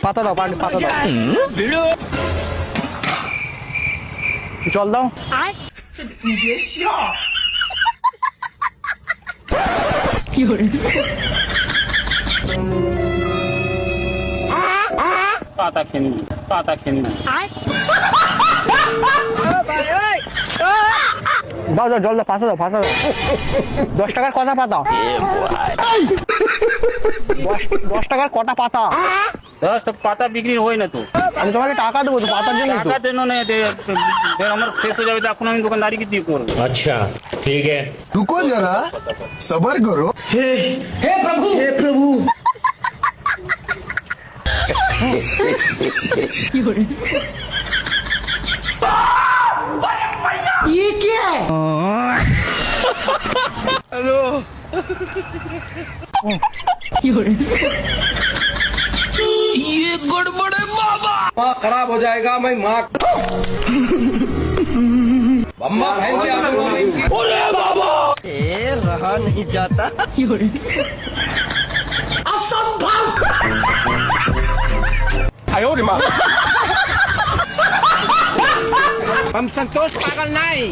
পাতা দাও, পাতা দাও। জল দাও। পাতা খেয়ে নিবি, পাতা খেয়ে নিবি। দাও দাও, জল দাও, পাতা দাও, পাতা দাও। 10 টাকার কটা পাতা? 10 টাকার কটা পাতা? 10 পাতা বিক্রি হয় না তো। আমি তোমাকে টাকা দেবো তো পাতার জন্য। টাকা দেন না, আমার শেষ হয়ে যাবে, তখন আমি দোকানদারিকে দিয়ে করবো। अच्छा ठीक है। रुको जरा सबर करो। हे प्रभु। ये क्या है? हेलो। ये गड़बड़ है बाबा। माँ खराब हो जाएगा। मैं माँ अम्मा बहन की आदमी नहीं की। रहा नहीं जाता। असंभव। आयो रे माँ। हम संतोष पागल नहीं।